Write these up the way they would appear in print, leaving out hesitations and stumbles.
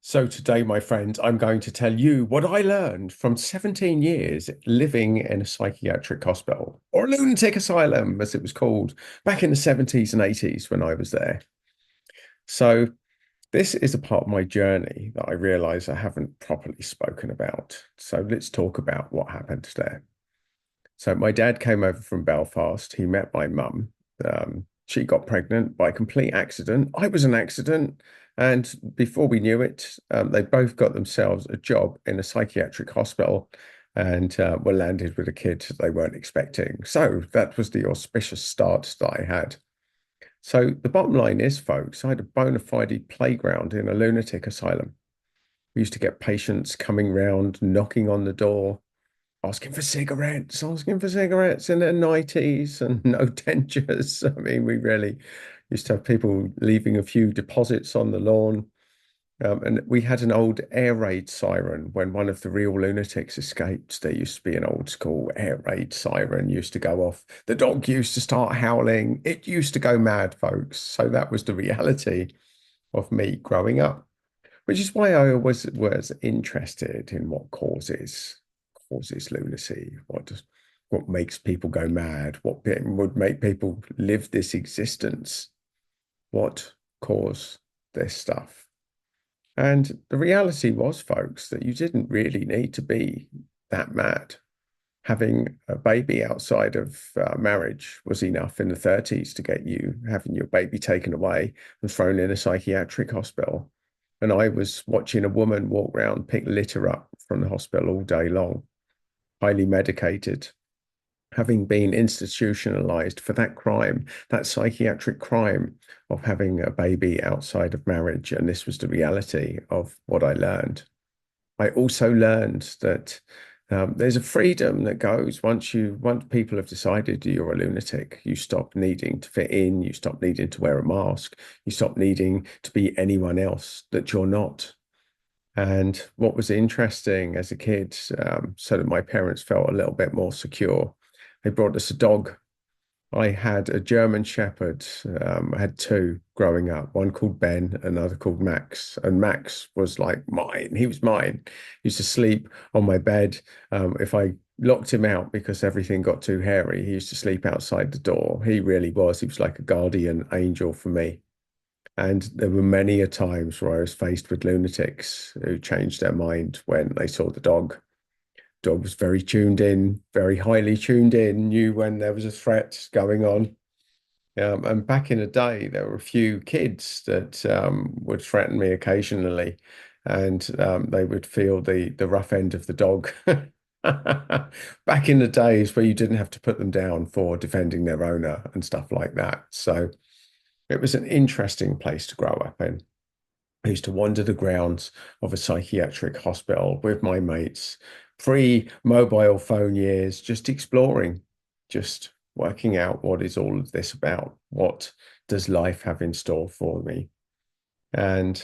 So today, my friends, I'm going to tell you what I learned from 17 years living in a psychiatric hospital or lunatic asylum, as it was called back in the 70s and 80s when I was there. So this is a part of my journey that I realize I haven't properly spoken about. So let's talk about what happened there. So my dad came over from Belfast. He met my mum. She got pregnant by complete accident. I was an accident. And before we knew it, they both got themselves a job in a psychiatric hospital and were landed with a kid they weren't expecting. So that was the auspicious start that I had. So the bottom line is, folks, I had a bona fide playground in a lunatic asylum. We used to get patients coming round, knocking on the door, asking for cigarettes in their 90s and no dentures. I mean, we really used to have people leaving a few deposits on the lawn. And we had an old air raid siren when one of the real lunatics escaped. There used to be an old school air raid siren used to go off. The dog used to start howling. It used to go mad, folks. So that was the reality of me growing up, which is why I always was interested in what causes lunacy, what makes people go mad, would make people live this existence, what caused this stuff. And the reality was, folks, that you didn't really need to be that mad. Having a baby outside of marriage was enough in the 30s to get you having your baby taken away and thrown in a psychiatric hospital. And I was watching a woman walk around, pick litter up from the hospital all day long, highly medicated, having been institutionalized for that crime, that psychiatric crime of having a baby outside of marriage. And this was the reality of what I learned. I also learned that there's a freedom that goes once people have decided you're a lunatic, you stop needing to fit in, you stop needing to wear a mask, you stop needing to be anyone else that you're not. And what was interesting as a kid, so that my parents felt a little bit more secure, they brought us a dog. I had a German Shepherd. I had two growing up, one called Ben, another called Max. And Max was like mine. He was mine. He used to sleep on my bed. If I locked him out because everything got too hairy, he used to sleep outside the door. He really was. He was like a guardian angel for me. And there were many a times where I was faced with lunatics who changed their mind when they saw the dog. Dog was very tuned in, very highly tuned in, knew when there was a threat going on. And back in the day, there were a few kids that would threaten me occasionally, and they would feel the rough end of the dog. Back in the days where you didn't have to put them down for defending their owner and stuff like that. So it was an interesting place to grow up in. I used to wander the grounds of a psychiatric hospital with my mates, pre-mobile phone years, just exploring, just working out what is all of this about? What does life have in store for me? And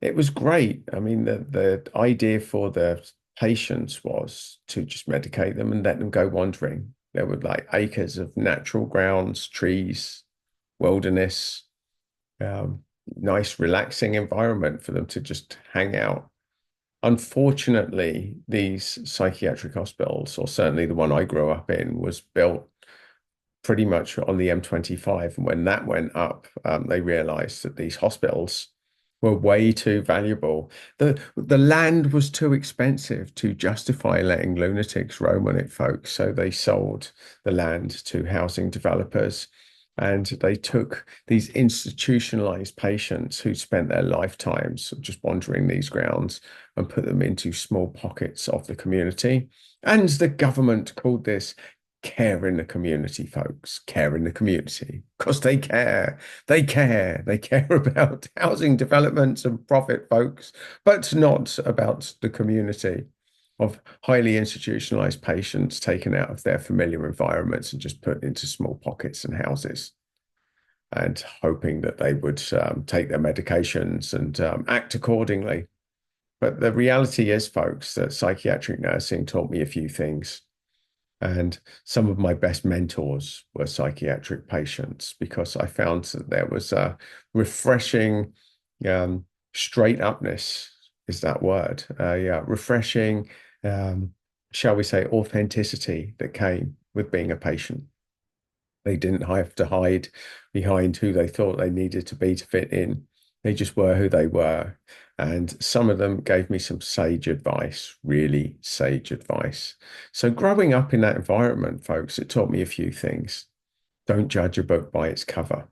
it was great. I mean, the idea for the patients was to just medicate them and let them go wandering. There were like acres of natural grounds, trees, wilderness, um, nice, relaxing environment for them to just hang out. Unfortunately, these psychiatric hospitals, or certainly the one I grew up in, was built pretty much on the M25. And when that went up, they realized that these hospitals were way too valuable. The land was too expensive to justify letting lunatics roam on it, folks. So they sold the land to housing developers. And they took these institutionalized patients who spent their lifetimes just wandering these grounds and put them into small pockets of the community. And the government called this care in the community, folks, care in the community, because they care. They care. They care about housing developments and profit, folks, but not about the community of highly institutionalized patients taken out of their familiar environments and just put into small pockets and houses and hoping that they would take their medications and act accordingly. But the reality is, folks, that psychiatric nursing taught me a few things. And some of my best mentors were psychiatric patients because I found that there was a refreshing straight upness is that word. Yeah, refreshing, um, shall we say, authenticity that came with being a patient. They didn't have to hide behind who they thought they needed to be to fit in. They just were who they were. And some of them gave me some sage advice, really sage advice. So, growing up in that environment, folks, it taught me a few things. Don't judge a book by its cover,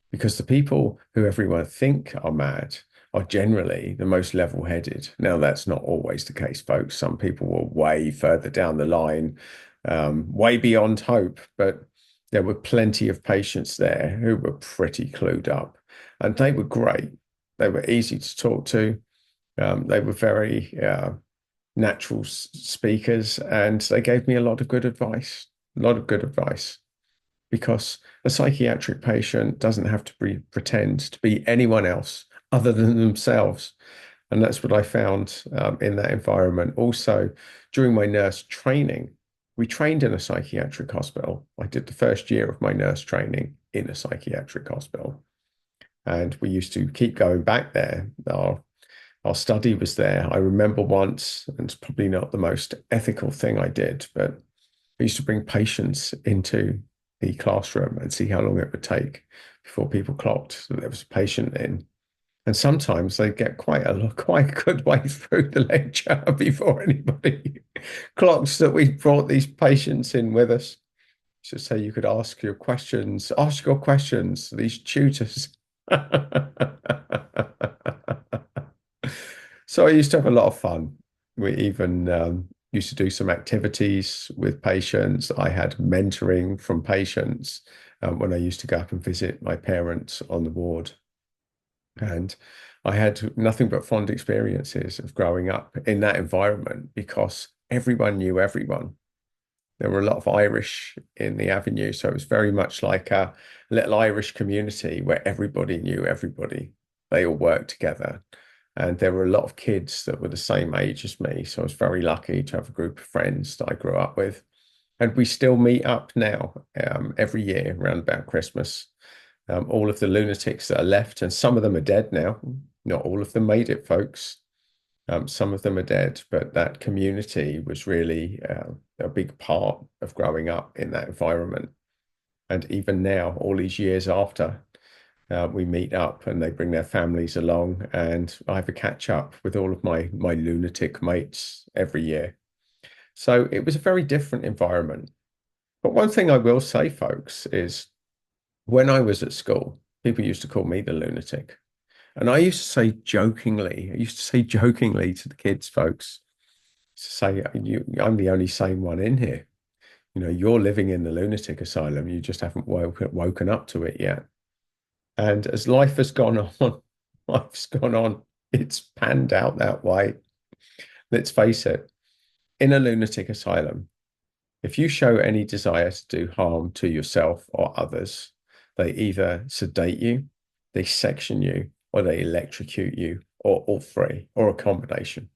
because the people who everyone think are mad are generally the most level-headed. Now, that's not always the case, folks. Some people were way further down the line, way beyond hope, but there were plenty of patients there who were pretty clued up, and they were great. They were easy to talk to. They were very natural speakers, and they gave me a lot of good advice. A lot of good advice, because a psychiatric patient doesn't have to pretend to be anyone else other than themselves. And that's what I found in that environment. Also, during my nurse training, we trained in a psychiatric hospital. I did the first year of my nurse training in a psychiatric hospital. And we used to keep going back there. Our study was there. I remember once, and it's probably not the most ethical thing I did, but I used to bring patients into the classroom and see how long it would take before people clocked that there was a patient in. And sometimes they get quite a good way through the lecture before anybody clocks that we brought these patients in with us. So say you could ask your questions, these tutors. So I used to have a lot of fun. We even used to do some activities with patients. I had mentoring from patients when I used to go up and visit my parents on the ward. And I had nothing but fond experiences of growing up in that environment because everyone knew everyone. There were a lot of Irish in the avenue, so it was very much like a little Irish community where everybody knew everybody. They all worked together. And there were a lot of kids that were the same age as me. So I was very lucky to have a group of friends that I grew up with. And we still meet up now every year around about Christmas. All of the lunatics that are left, and some of them are dead now. Not all of them made it, folks. Some of them are dead, but that community was really a big part of growing up in that environment. And even now, all these years after, we meet up and they bring their families along, and I have a catch up with all of my lunatic mates every year. So it was a very different environment. But one thing I will say, folks, is when I was at school, people used to call me the lunatic. And I used to say jokingly to the kids, folks, to say, I'm the only sane one in here. You know, you're living in the lunatic asylum. You just haven't woken up to it yet. And as life has gone on, life's gone on, it's panned out that way. Let's face it, in a lunatic asylum, if you show any desire to do harm to yourself or others, they either sedate you, they section you, or they electrocute you, or all three, or a combination.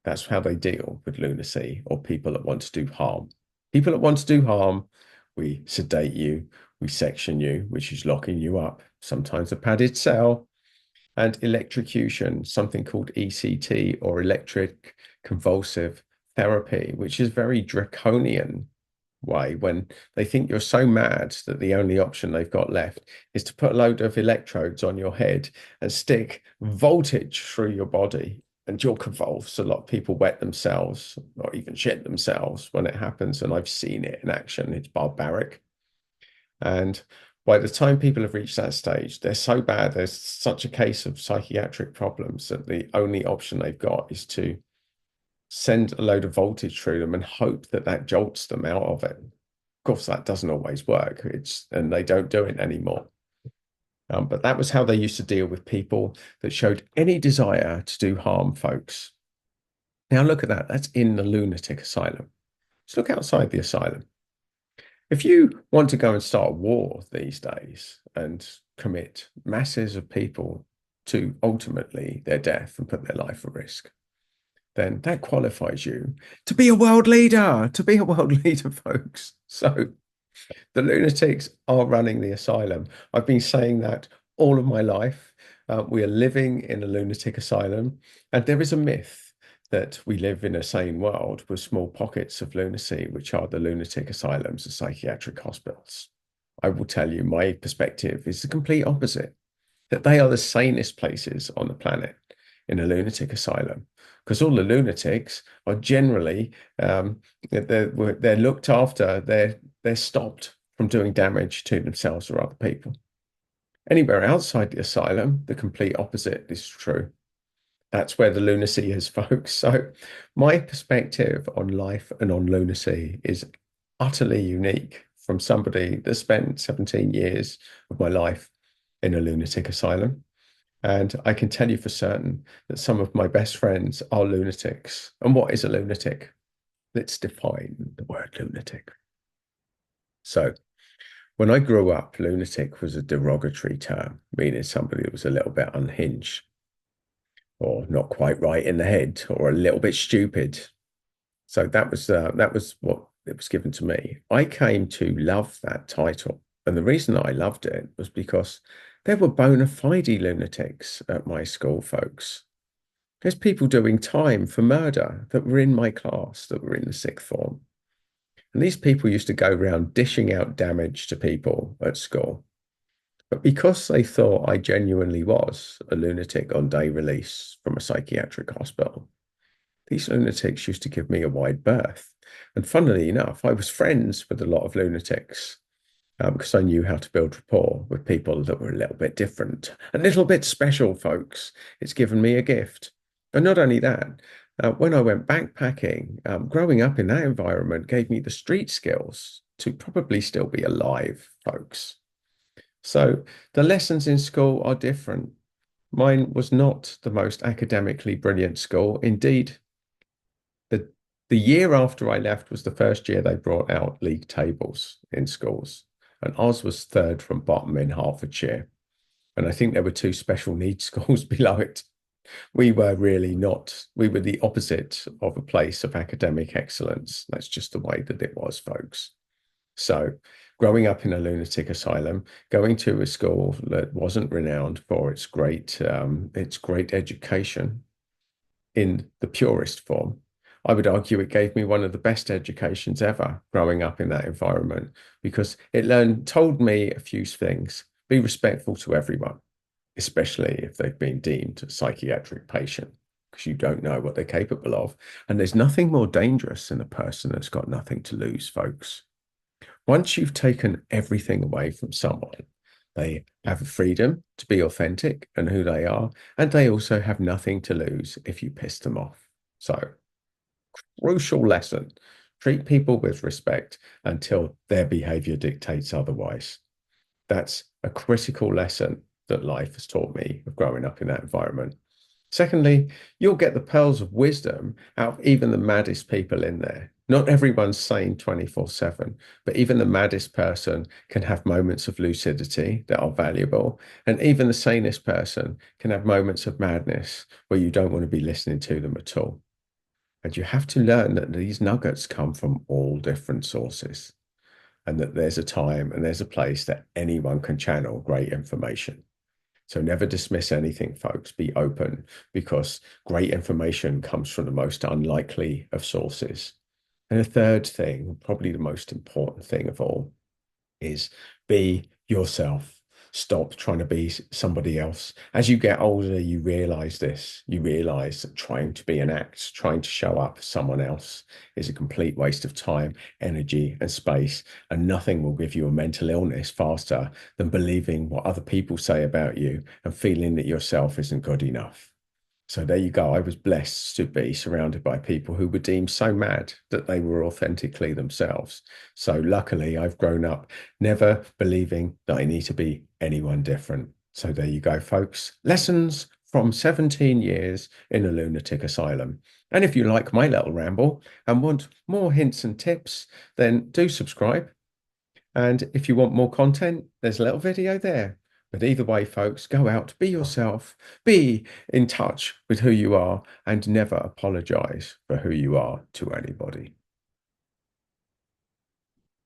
That's how they deal with lunacy or people that want to do harm. People that want to do harm, we sedate you, we section you, which is locking you up, sometimes a padded cell, and electrocution, something called ECT or electric convulsive therapy, which is very draconian way when they think you're so mad that the only option they've got left is to put a load of electrodes on your head and stick voltage through your body and you'll convulse. A lot of people wet themselves or even shit themselves when it happens, and I've seen it in action. It's barbaric. And by the time people have reached that stage, they're so bad, there's such a case of psychiatric problems that the only option they've got is to send a load of voltage through them and hope that that jolts them out of it. Of course, that doesn't always work. And they don't do it anymore. But that was how they used to deal with people that showed any desire to do harm, folks. Now look at that. That's in the lunatic asylum. Let's look outside the asylum. If you want to go and start a war these days and commit masses of people to ultimately their death and put their life at risk, then that qualifies you to be a world leader, folks. So the lunatics are running the asylum. I've been saying that all of my life. We are living in a lunatic asylum, and there is a myth that we live in a sane world with small pockets of lunacy, which are the lunatic asylums and psychiatric hospitals. I will tell you, my perspective is the complete opposite, that they are the sanest places on the planet in a lunatic asylum, because all the lunatics are generally they're looked after, they're stopped from doing damage to themselves or other people. Anywhere outside the asylum, the complete opposite is true. That's where the lunacy is, folks. So, my perspective on life and on lunacy is utterly unique from somebody that spent 17 years of my life in a lunatic asylum. And I can tell you for certain that some of my best friends are lunatics. And what is a lunatic? Let's define the word lunatic. So, when I grew up, lunatic was a derogatory term, meaning somebody that was a little bit unhinged or not quite right in the head or a little bit stupid. So that was what it was given to me. I came to love that title. And the reason I loved it was because there were bona fide lunatics at my school, folks. There's people doing time for murder that were in my class, that were in the sixth form. And these people used to go around dishing out damage to people at school. But because they thought I genuinely was a lunatic on day release from a psychiatric hospital, these lunatics used to give me a wide berth. And funnily enough, I was friends with a lot of lunatics because I knew how to build rapport with people that were a little bit different, a little bit special, folks. It's given me a gift. And not only that, when I went backpacking, growing up in that environment gave me the street skills to probably still be alive, folks. So the lessons in school are different. Mine was not the most academically brilliant school. Indeed, the the year after I left was the first year they brought out league tables in schools. And ours was third from bottom in Hertfordshire. And I think there were two special needs schools below it. We were really not, we were the opposite of a place of academic excellence. That's just the way that it was, folks. So, growing up in a lunatic asylum, going to a school that wasn't renowned for its great education in the purest form, I would argue it gave me one of the best educations ever growing up in that environment because told me a few things. Be respectful to everyone, especially if they've been deemed a psychiatric patient, because you don't know what they're capable of. And there's nothing more dangerous than a person that's got nothing to lose, folks. Once you've taken everything away from someone, they have a freedom to be authentic and who they are, and they also have nothing to lose if you piss them off. So, crucial lesson, treat people with respect until their behavior dictates otherwise. That's a critical lesson that life has taught me of growing up in that environment. Secondly, you'll get the pearls of wisdom out of even the maddest people in there. Not everyone's sane 24/7, but even the maddest person can have moments of lucidity that are valuable. And even the sanest person can have moments of madness where you don't want to be listening to them at all. And you have to learn that these nuggets come from all different sources and that there's a time and there's a place that anyone can channel great information. So never dismiss anything, folks. Be open because great information comes from the most unlikely of sources. And the third thing, probably the most important thing of all, is be yourself. Stop trying to be somebody else. As you get older, you realize this. You realize that trying to be an act, trying to show up as someone else is a complete waste of time, energy, and space. And nothing will give you a mental illness faster than believing what other people say about you and feeling that yourself isn't good enough. So there you go. I was blessed to be surrounded by people who were deemed so mad that they were authentically themselves. So luckily, I've grown up never believing that I need to be anyone different. So there you go, folks. Lessons from 17 years in a lunatic asylum. And if you like my little ramble and want more hints and tips, then do subscribe. And if you want more content, there's a little video there. But either way, folks, go out, be yourself, be in touch with who you are, and never apologize for who you are to anybody.